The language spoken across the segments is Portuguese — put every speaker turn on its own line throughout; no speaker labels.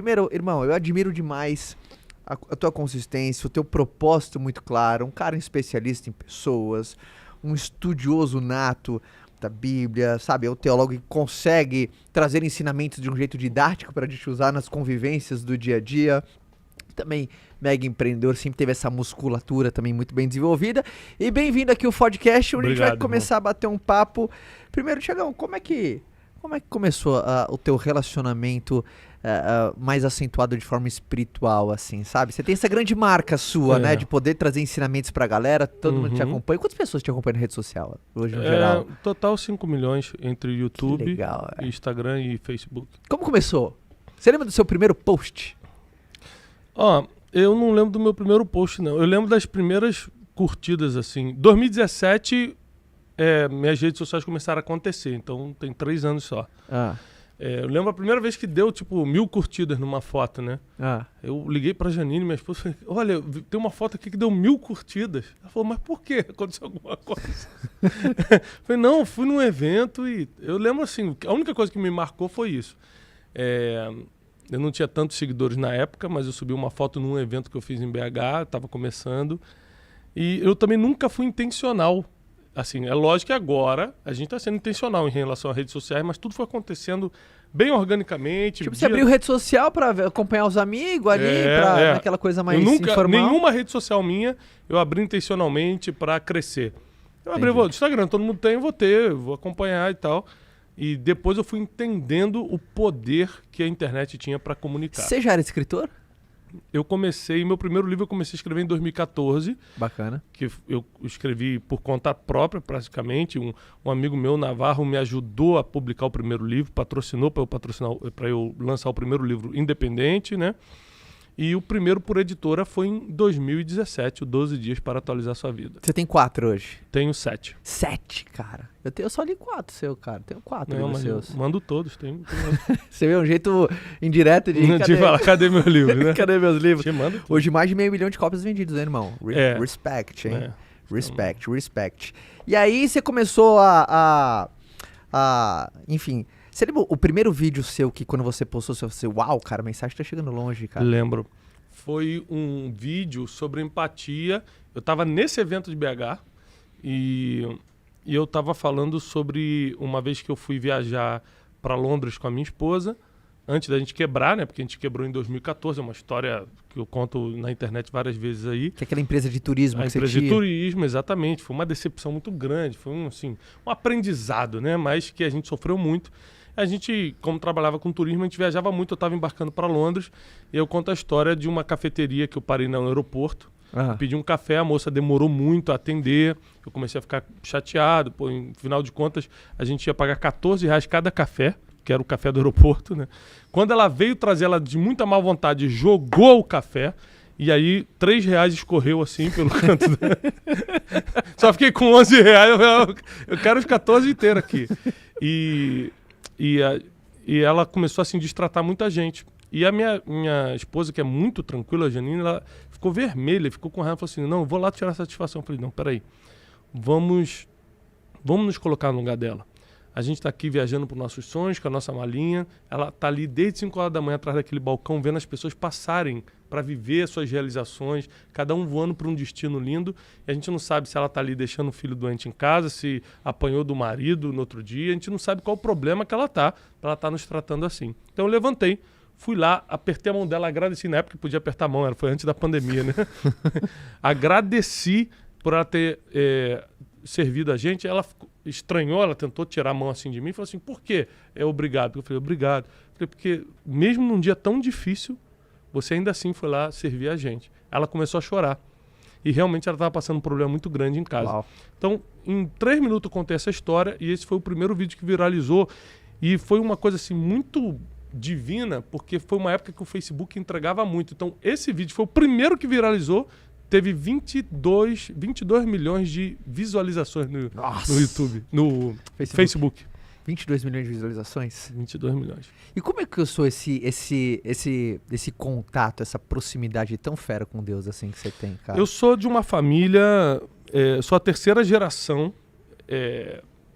Primeiro, irmão, eu admiro demais a tua consistência, o teu propósito muito claro, um cara especialista em pessoas, um estudioso nato da Bíblia, sabe? É um teólogo que consegue trazer ensinamentos de um jeito didático para a gente usar nas convivências do dia a dia. Também mega empreendedor, sempre teve essa musculatura também muito bem desenvolvida. E bem-vindo aqui ao podcast, onde a gente vai começar a bater um papo. Primeiro, Thiagão, como é que começou o teu relacionamento mais acentuado de forma espiritual, assim, sabe? Você tem essa grande marca sua, né? De poder trazer ensinamentos pra galera, todo mundo te acompanha. Quantas pessoas te acompanham na rede social hoje, no geral?
Total 5 milhões entre YouTube,
legal,
Instagram e Facebook.
Como começou? Você lembra do seu primeiro post?
Eu não lembro do meu primeiro post, não. Eu lembro das primeiras curtidas, assim. 2017, minhas redes sociais começaram a acontecer, então tem 3 anos só. Eu lembro a primeira vez que deu, 1000 curtidas numa foto, né? Eu liguei pra Janine, minha esposa, e falei, olha, tem uma foto aqui que deu 1000 curtidas. Ela falou, mas por quê? Aconteceu alguma coisa? Falei, não, fui num evento e... Eu lembro, assim, a única coisa que me marcou foi isso. Eu não tinha tantos seguidores na época, mas eu subi uma foto num evento que eu fiz em BH, estava começando. E eu também nunca fui intencional. Assim, é lógico que agora a gente está sendo intencional em relação às redes sociais, mas tudo foi acontecendo bem organicamente.
Você abriu rede social para acompanhar os amigos ali, aquela coisa mais informal?
Nenhuma rede social minha eu abri intencionalmente para crescer. Eu abri o Instagram, todo mundo tem, vou acompanhar e tal. E depois eu fui entendendo o poder que a internet tinha para comunicar.
Você já era escritor?
Meu primeiro livro eu comecei a escrever em 2014.
Bacana.
Que eu escrevi por conta própria, praticamente. Um amigo meu, Navarro, me ajudou a publicar o primeiro livro, patrocinou para eu lançar o primeiro livro independente, né? E o primeiro por editora foi em 2017, o 12 Dias para Atualizar Sua Vida.
Você tem 4 hoje?
Tenho 7.
7, cara. Eu só li 4 seu, cara. Tenho 4 dos seus.
Mando todos. Tem...
Você vê um jeito indireto de
falar, cadê meu livro, né?
Cadê meus livros?
Te mando tudo.
Hoje mais de 500 mil de cópias vendidas, né, irmão? Respect, hein? Respect. E aí você começou enfim... Você lembra o primeiro vídeo seu que quando você postou, você uau, cara, a mensagem tá chegando longe, cara?
Lembro. Foi um vídeo sobre empatia. Eu tava nesse evento de BH e eu tava falando sobre uma vez que eu fui viajar para Londres com a minha esposa, antes da gente quebrar, né? Porque a gente quebrou em 2014, é uma história que eu conto na internet várias vezes aí.
Que é aquela empresa de turismo que você tinha.
A empresa de turismo, exatamente. Foi uma decepção muito grande, foi um aprendizado, né? Mas que a gente sofreu muito. A gente, como trabalhava com turismo, a gente viajava muito. Eu estava embarcando para Londres e eu conto a história de uma cafeteria que eu parei no aeroporto. Pedi um café, a moça demorou muito a atender. Eu comecei a ficar chateado. Em final de contas, a gente ia pagar R$14 cada café, que era o café do aeroporto, né? Quando ela veio trazer, ela de muita má vontade jogou o café. E aí, R$3 escorreu assim pelo canto. Só fiquei com R$11. Eu quero os 14 inteiros aqui. E ela começou assim, a destratar muita gente. E a minha esposa, que é muito tranquila, a Janine, ela ficou vermelha, ficou com raiva, falou assim, não, eu vou lá tirar satisfação. Eu falei, não, peraí, vamos nos colocar no lugar dela. A gente está aqui viajando para os nossos sonhos, com a nossa malinha. Ela está ali desde 5 horas da manhã atrás daquele balcão, vendo as pessoas passarem para viver as suas realizações, cada um voando para um destino lindo. E a gente não sabe se ela está ali deixando o filho doente em casa, se apanhou do marido no outro dia. A gente não sabe qual o problema que ela está, para ela estar nos tratando assim. Então eu levantei, fui lá, apertei a mão dela, agradeci. Na época que podia apertar a mão, foi antes da pandemia, né? Agradeci por ela ter servido a gente. Ela estranhou, ela tentou tirar a mão assim de mim e falou assim, por quê? Obrigado. Eu falei, obrigado. Eu falei, porque mesmo num dia tão difícil, você ainda assim foi lá servir a gente. Ela começou a chorar. E realmente ela estava passando um problema muito grande em casa.
Uau.
Então, em 3 minutos eu contei essa história e esse foi o primeiro vídeo que viralizou. E foi uma coisa assim muito divina, porque foi uma época que o Facebook entregava muito. Então, esse vídeo foi o primeiro que viralizou. Teve 22 milhões de visualizações no YouTube, no Facebook.
22 milhões de visualizações?
22 milhões.
E como é que eu sou esse contato, essa proximidade tão fera com Deus assim que você tem, cara?
Eu sou de uma família, sou a 3ª geração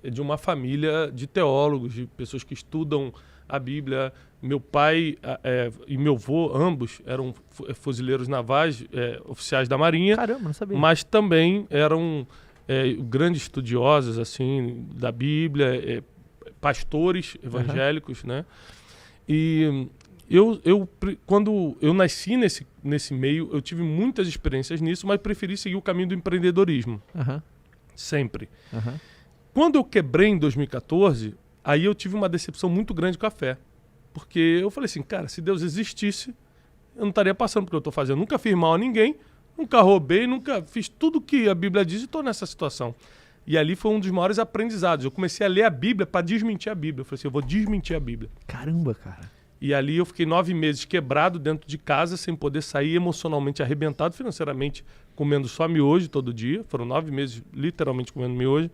de uma família de teólogos, de pessoas que estudam a Bíblia. Meu pai e meu avô, ambos, eram fuzileiros navais, oficiais da Marinha.
Caramba, não sabia.
Mas também eram grandes estudiosos assim, da Bíblia, pastores evangélicos, né? E quando eu nasci nesse meio, eu tive muitas experiências nisso, mas preferi seguir o caminho do empreendedorismo. Sempre. Quando eu quebrei em 2014, aí eu tive uma decepção muito grande com a fé. Porque eu falei assim, cara, se Deus existisse, eu não estaria passando pelo que eu estou fazendo. Nunca fiz mal a ninguém, nunca roubei, nunca fiz tudo que a Bíblia diz e estou nessa situação. E ali foi um dos maiores aprendizados. Eu comecei a ler a Bíblia para desmentir a Bíblia. Eu falei assim, eu vou desmentir a Bíblia.
Caramba, cara.
E ali eu fiquei 9 meses quebrado dentro de casa, sem poder sair, emocionalmente arrebentado, financeiramente comendo só miojo todo dia. Foram 9 meses literalmente comendo miojo.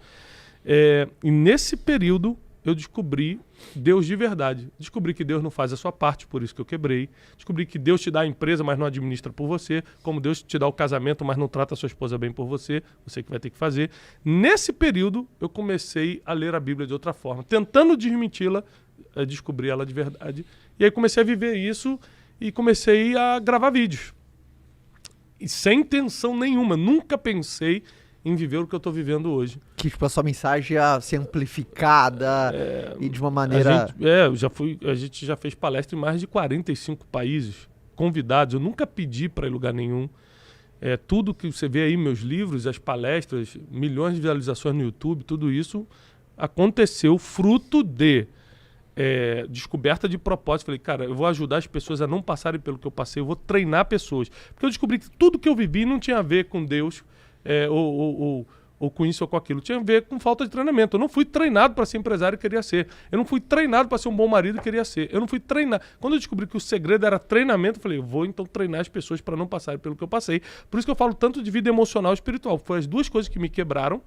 E nesse período eu descobri Deus de verdade. Descobri que Deus não faz a sua parte, por isso que eu quebrei. Descobri que Deus te dá a empresa, mas não administra por você. Como Deus te dá o casamento, mas não trata a sua esposa bem por você. Você que vai ter que fazer. Nesse período, eu comecei a ler a Bíblia de outra forma. Tentando desmenti-la, descobri ela de verdade. E aí comecei a viver isso e comecei a gravar vídeos. E sem intenção nenhuma. Nunca pensei em viver o que eu estou vivendo hoje. Que
tipo, a sua mensagem ia ser amplificada e de uma maneira...
A gente já fez palestra em mais de 45 países, convidados. Eu nunca pedi para ir lugar nenhum. Tudo que você vê aí, meus livros, as palestras, milhões de visualizações no YouTube, tudo isso aconteceu fruto de descoberta de propósito. Falei, cara, eu vou ajudar as pessoas a não passarem pelo que eu passei, eu vou treinar pessoas. Porque eu descobri que tudo que eu vivi não tinha a ver com Deus, ou com isso ou com aquilo. Tinha a ver com falta de treinamento. Eu não fui treinado para ser empresário e queria ser. Eu não fui treinado para ser um bom marido e queria ser. Eu não fui treinado. Quando eu descobri que o segredo era treinamento, eu falei, eu vou então treinar as pessoas para não passarem pelo que eu passei. Por isso que eu falo tanto de vida emocional e espiritual. Foi as duas coisas que me quebraram,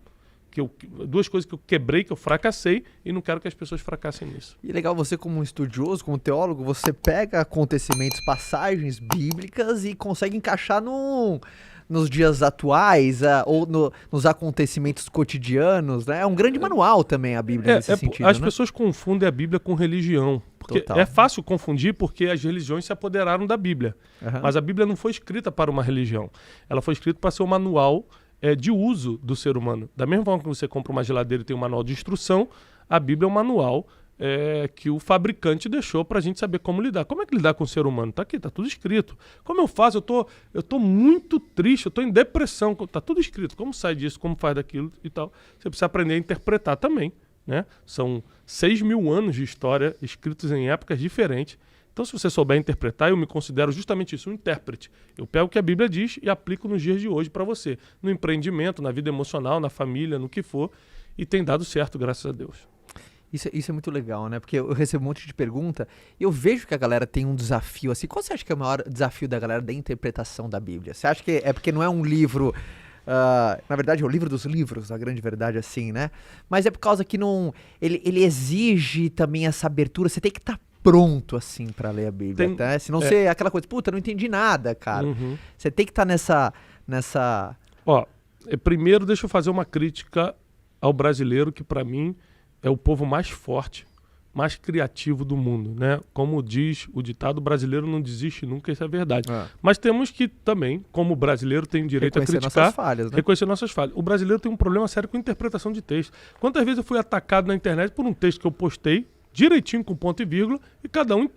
duas coisas que eu quebrei, que eu fracassei, e não quero que as pessoas fracassem nisso.
E legal, você como um estudioso, como teólogo, você pega acontecimentos, passagens bíblicas e consegue encaixar nos dias atuais, ou nos acontecimentos cotidianos, né? É um grande manual também a Bíblia nesse sentido,
as pessoas confundem a Bíblia com religião. Porque é fácil confundir porque as religiões se apoderaram da Bíblia. Mas a Bíblia não foi escrita para uma religião. Ela foi escrita para ser um manual de uso do ser humano. Da mesma forma que você compra uma geladeira e tem um manual de instrução, a Bíblia é um manual que o fabricante deixou pra gente saber como lidar. Como é que lidar com o ser humano? Tá aqui, tá tudo escrito. Como eu faço? Eu tô muito triste, eu tô em depressão, tá tudo escrito. Como sai disso, como faz daquilo e tal. Você precisa aprender a interpretar também, né? São 6.000 anos de história escritos em épocas diferentes. Então, se você souber interpretar, eu me considero justamente isso, um intérprete. Eu pego o que a Bíblia diz e aplico nos dias de hoje para você. No empreendimento, na vida emocional, na família, no que for. E tem dado certo, graças a Deus.
Isso é muito legal, né? Porque eu recebo um monte de pergunta e eu vejo que a galera tem um desafio assim. Qual você acha que é o maior desafio da galera da interpretação da Bíblia? Você acha que é porque não é um livro... na verdade é o livro dos livros, a grande verdade assim, né? Mas é por causa que ele exige também essa abertura. Você tem que estar pronto assim pra ler a Bíblia, tá? Senão você é aquela coisa, puta, não entendi nada, cara. Você tem que estar nessa...
Primeiro deixa eu fazer uma crítica ao brasileiro, que pra mim é o povo mais forte, mais criativo do mundo, né? Como diz o ditado, o brasileiro não desiste nunca, isso é verdade. Mas temos que também, como brasileiro, tem direito a criticar,
nossas falhas, né?
Reconhecer nossas falhas. O brasileiro tem um problema sério com interpretação de texto. Quantas vezes eu fui atacado na internet por um texto que eu postei, direitinho com ponto e vírgula, e cada um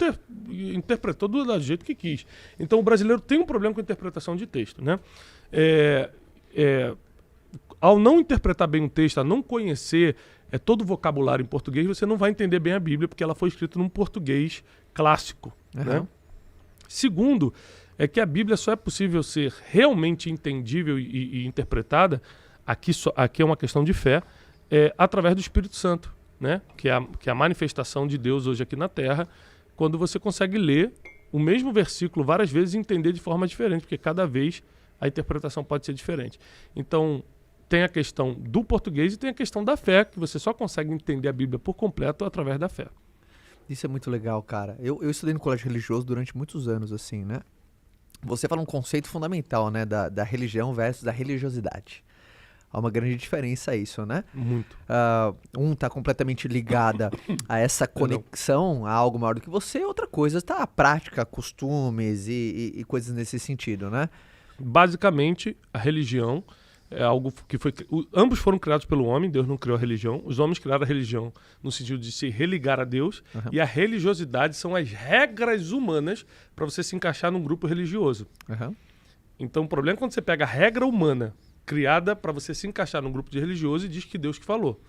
interpretou do jeito que quis. Então o brasileiro tem um problema com interpretação de texto, né? Ao não interpretar bem um texto, a não conhecer todo o vocabulário em português, você não vai entender bem a Bíblia, porque ela foi escrita num português clássico. Né? Segundo, é que a Bíblia só é possível ser realmente entendível e interpretada, aqui é uma questão de fé, através do Espírito Santo, né? que é a manifestação de Deus hoje aqui na Terra, quando você consegue ler o mesmo versículo várias vezes e entender de forma diferente, porque cada vez a interpretação pode ser diferente. Então, tem a questão do português e tem a questão da fé, que você só consegue entender a Bíblia por completo através da fé.
Isso é muito legal, cara. Eu estudei no colégio religioso durante muitos anos, assim, né? Você fala um conceito fundamental, né? Da religião versus da religiosidade. Há uma grande diferença isso, né?
Muito.
Um tá completamente ligada a essa conexão a algo maior do que você, outra coisa tá a prática, costumes e coisas nesse sentido, né?
Basicamente, a religião é algo que foi... Ambos foram criados pelo homem, Deus não criou a religião. Os homens criaram a religião no sentido de se religar a Deus. E a religiosidade são as regras humanas para você se encaixar num grupo religioso. Então, o problema é quando você pega a regra humana criada para você se encaixar num grupo de religioso e diz que Deus que falou.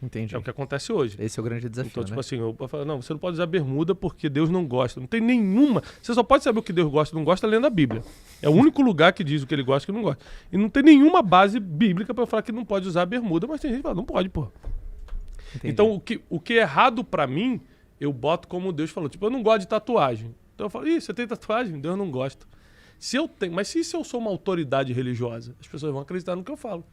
Entendi.
É o que acontece hoje.
Esse é o grande desafio,
Então, tipo
né?
assim, eu falo, não, você não pode usar bermuda porque Deus não gosta. Não tem nenhuma. Você só pode saber o que Deus gosta e não gosta lendo a Bíblia. É o único lugar que diz o que ele gosta e o que não gosta. E não tem nenhuma base bíblica para falar que não pode usar bermuda, mas tem gente que fala, não pode, pô.
Entendi.
Então, o que é errado para mim, eu boto como Deus falou. Tipo, eu não gosto de tatuagem. Então eu falo, você tem tatuagem? Deus não gosta. Se eu tenho, mas se eu sou uma autoridade religiosa, as pessoas vão acreditar no que eu falo.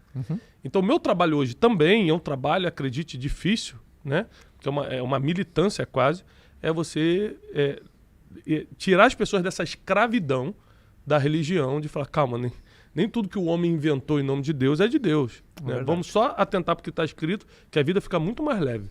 Então, o meu trabalho hoje também é um trabalho, acredite, difícil, né? Que é uma militância quase, é você tirar as pessoas dessa escravidão da religião, de falar, calma, nem tudo que o homem inventou em nome de Deus é de Deus. Né? Vamos só atentar porque está escrito que a vida fica muito mais leve.